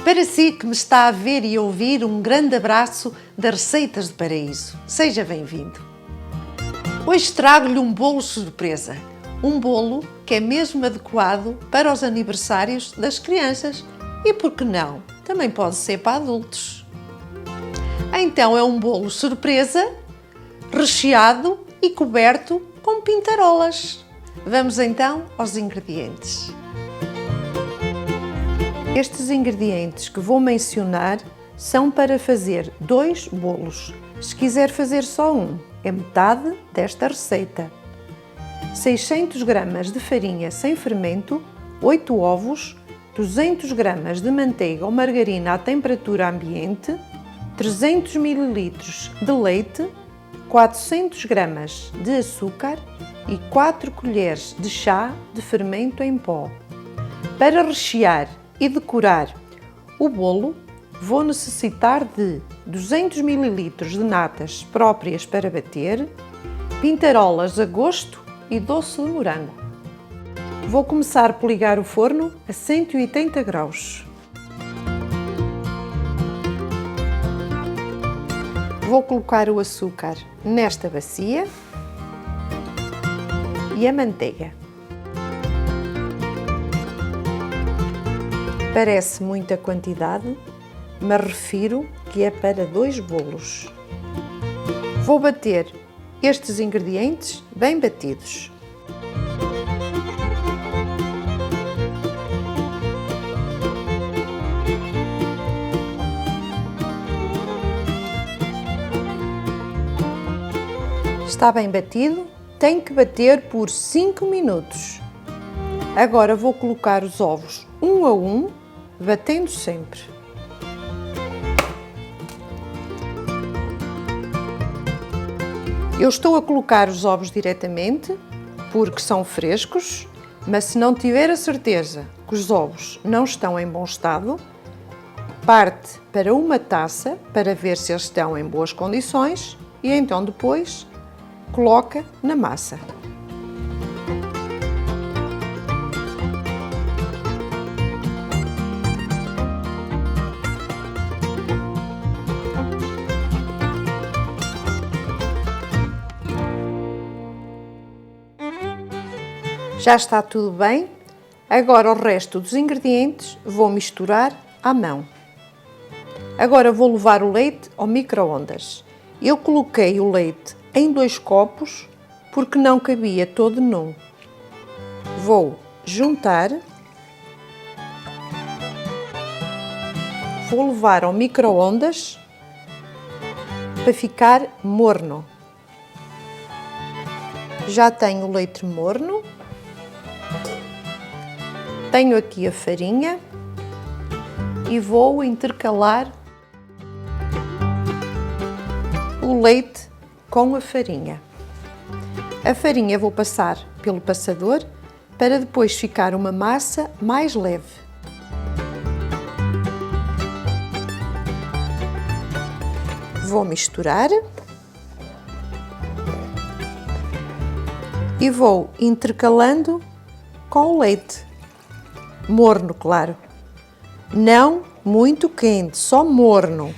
Para si que me está a ver e ouvir, um grande abraço das Receitas do Paraíso. Seja bem-vindo. Hoje trago-lhe um bolo surpresa. Um bolo que é mesmo adequado para os aniversários das crianças e, por que não, também pode ser para adultos. Então é um bolo surpresa, recheado e coberto com pintarolas. Vamos então aos ingredientes. Estes ingredientes que vou mencionar são para fazer 2 bolos. Se quiser fazer só um, é metade desta receita. 600 gramas de farinha sem fermento, 8 ovos, 200 gramas de manteiga ou margarina à temperatura ambiente, 300 ml de leite, 400 gramas de açúcar e 4 colheres de chá de fermento em pó. Para rechear e decorar o bolo, vou necessitar de 200 ml de natas próprias para bater, pintarolas a gosto e doce de morango. Vou começar por ligar o forno a 180 graus. Vou colocar o açúcar nesta bacia e a manteiga. Parece muita quantidade, mas refiro que é para 2 bolos. Vou bater estes ingredientes bem batidos. Está bem batido, tem que bater por 5 minutos. Agora vou colocar os ovos um a um, batendo sempre. Eu estou a colocar os ovos diretamente porque são frescos, mas se não tiver a certeza que os ovos não estão em bom estado, parte para uma taça para ver se eles estão em boas condições e então depois coloca na massa. Já está tudo bem, agora o resto dos ingredientes vou misturar à mão. Agora vou levar o leite ao micro-ondas. Eu coloquei o leite em 2 copos porque não cabia todo num. Vou juntar, vou levar ao micro-ondas para ficar morno. Já tenho o leite morno. Tenho aqui a farinha e vou intercalar o leite com a farinha. A farinha vou passar pelo passador para depois ficar uma massa mais leve. Vou misturar e vou intercalando com o leite. Morno, claro. Não muito quente, só morno.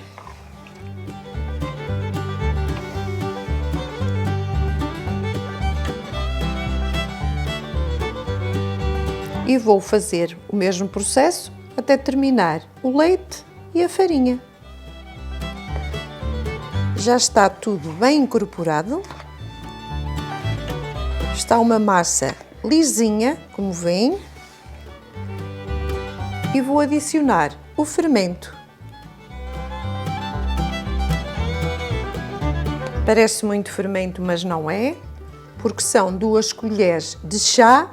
E vou fazer o mesmo processo até terminar o leite e a farinha. Já está tudo bem incorporado. Está uma massa lisinha, como veem. E vou adicionar o fermento. Parece muito fermento, mas não é, porque são 2 colheres de chá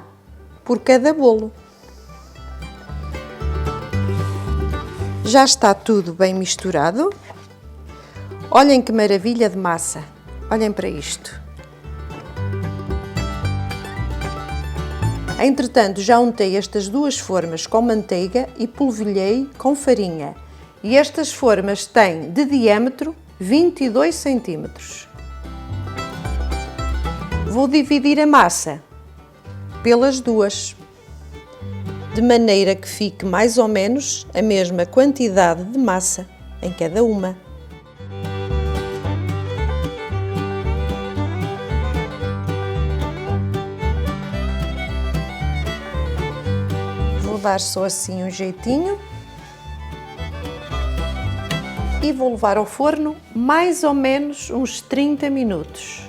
por cada bolo. Já está tudo bem misturado. Olhem que maravilha de massa. Olhem para isto. Entretanto, já untei estas 2 formas com manteiga e polvilhei com farinha. E estas formas têm de diâmetro 22 cm. Vou dividir a massa pelas 2. de maneira que fique mais ou menos a mesma quantidade de massa em cada uma. Vou dar só assim um jeitinho e vou levar ao forno mais ou menos uns 30 minutos.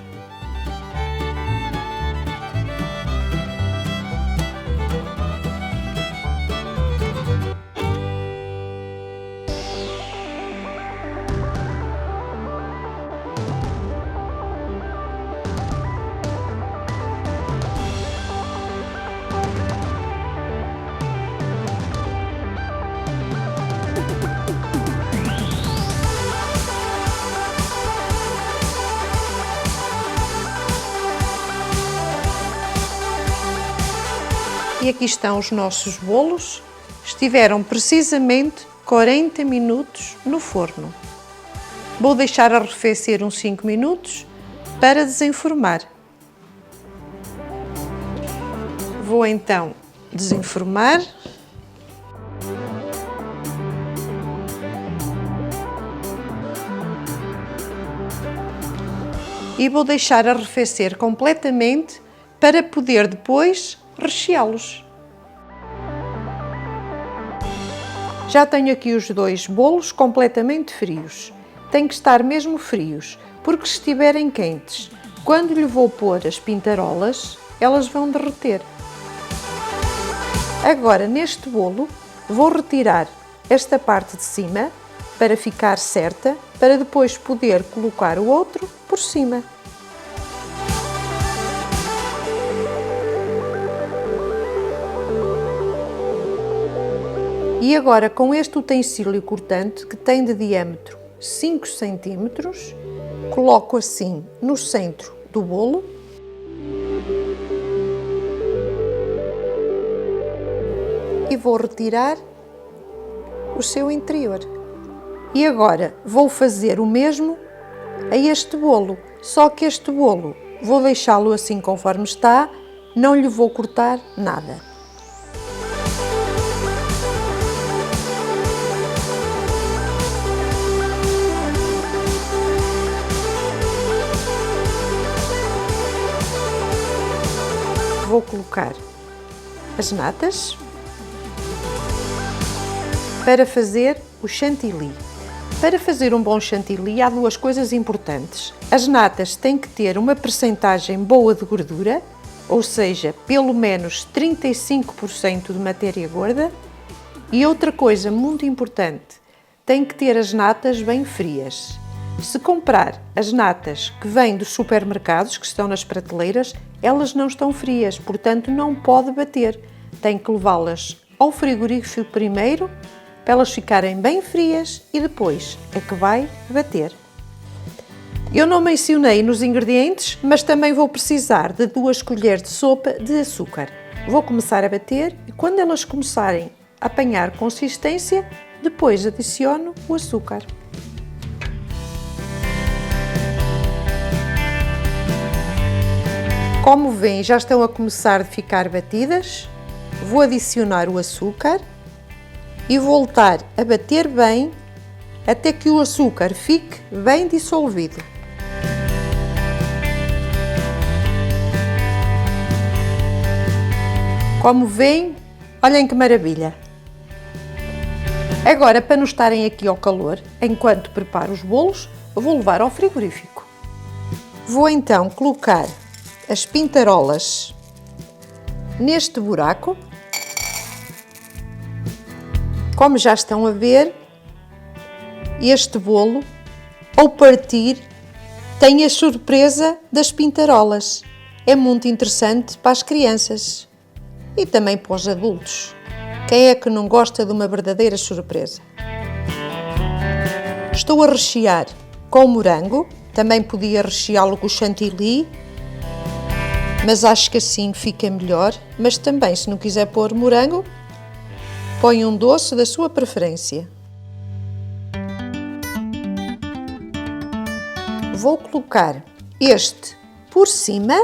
E aqui estão os nossos bolos. Estiveram precisamente 40 minutos no forno. Vou deixar arrefecer uns 5 minutos para desenformar. Vou então desenformar. E vou deixar arrefecer completamente para poder depois recheá-los. Já tenho aqui os dois bolos completamente frios. Têm que estar mesmo frios, porque se estiverem quentes, quando lhe vou pôr as pintarolas, elas vão derreter. Agora, neste bolo, vou retirar esta parte de cima para ficar certa, para depois poder colocar o outro por cima. E agora, com este utensílio cortante, que tem de diâmetro 5 cm, coloco assim no centro do bolo. E vou retirar o seu interior. E agora vou fazer o mesmo a este bolo, só que este bolo vou deixá-lo assim conforme está, não lhe vou cortar nada. Vou colocar as natas para fazer o chantilly. Para fazer um bom chantilly há duas coisas importantes. As natas têm que ter uma percentagem boa de gordura, ou seja, pelo menos 35% de matéria gorda. E outra coisa muito importante, tem que ter as natas bem frias. Se comprar as natas que vêm dos supermercados, que estão nas prateleiras, elas não estão frias, portanto não pode bater. Tem que levá-las ao frigorífico primeiro, para elas ficarem bem frias e depois é que vai bater. Eu não mencionei nos ingredientes, mas também vou precisar de 2 colheres de sopa de açúcar. Vou começar a bater e quando elas começarem a apanhar consistência, depois adiciono o açúcar. Como veem, já estão a começar a ficar batidas. Vou adicionar o açúcar e voltar a bater bem até que o açúcar fique bem dissolvido. Como veem, olhem que maravilha! Agora, para não estarem aqui ao calor, enquanto preparo os bolos, vou levar ao frigorífico. Vou então colocar as pintarolas neste buraco. Como já estão a ver, este bolo, ao partir, tem a surpresa das pintarolas. É muito interessante para as crianças e também para os adultos. Quem é que não gosta de uma verdadeira surpresa? Estou a rechear com morango, também podia recheá-lo com chantilly, mas acho que assim fica melhor. Mas também, se não quiser pôr morango, põe um doce da sua preferência. Vou colocar este por cima.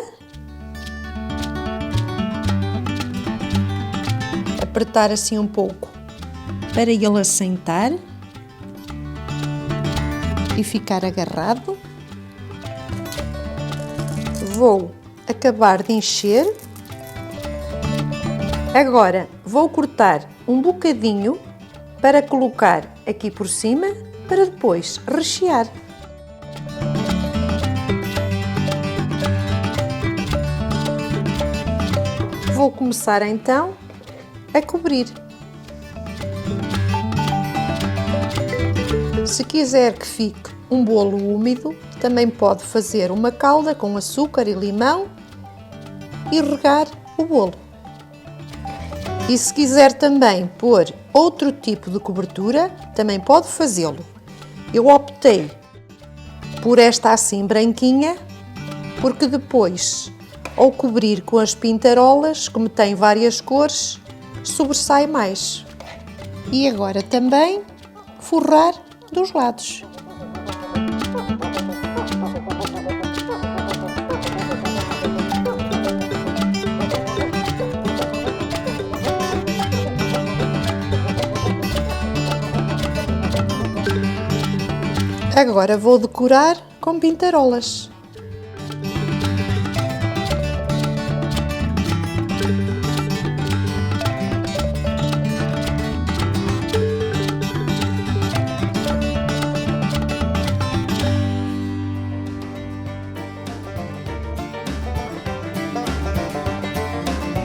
apertar assim um pouco para ele assentar e ficar agarrado. Vou acabar de encher. Agora vou cortar um bocadinho para colocar aqui por cima para depois rechear. Vou começar então a cobrir. Se quiser que fique um bolo úmido, também pode fazer uma calda com açúcar e limão e regar o bolo. E se quiser também pôr outro tipo de cobertura, também pode fazê-lo. Eu optei por esta assim branquinha, porque depois, ao cobrir com as pintarolas, como tem várias cores, sobressai mais. E agora também forrar dos lados. Agora vou decorar com pintarolas.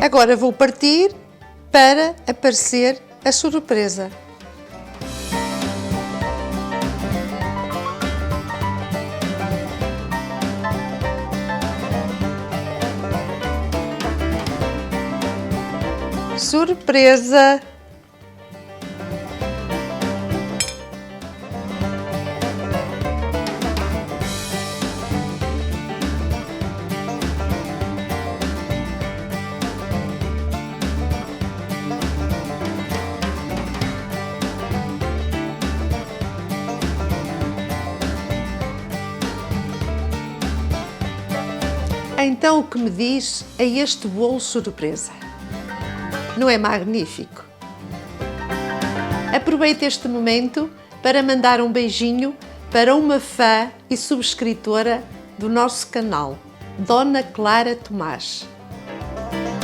Agora vou partir para aparecer a surpresa. Surpresa! Então, o que me diz a este bolo surpresa? Não é magnífico? Aproveito este momento para mandar um beijinho para uma fã e subscritora do nosso canal, Dona Clara Tomás.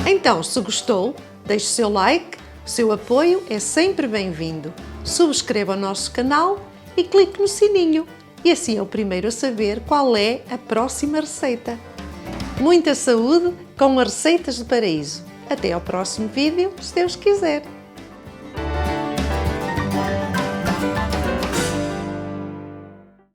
Então, se gostou, deixe o seu like, o seu apoio é sempre bem-vindo. Subscreva o nosso canal e clique no sininho, e assim é o primeiro a saber qual é a próxima receita. Muita saúde com as receitas do paraíso. Até ao próximo vídeo, se Deus quiser.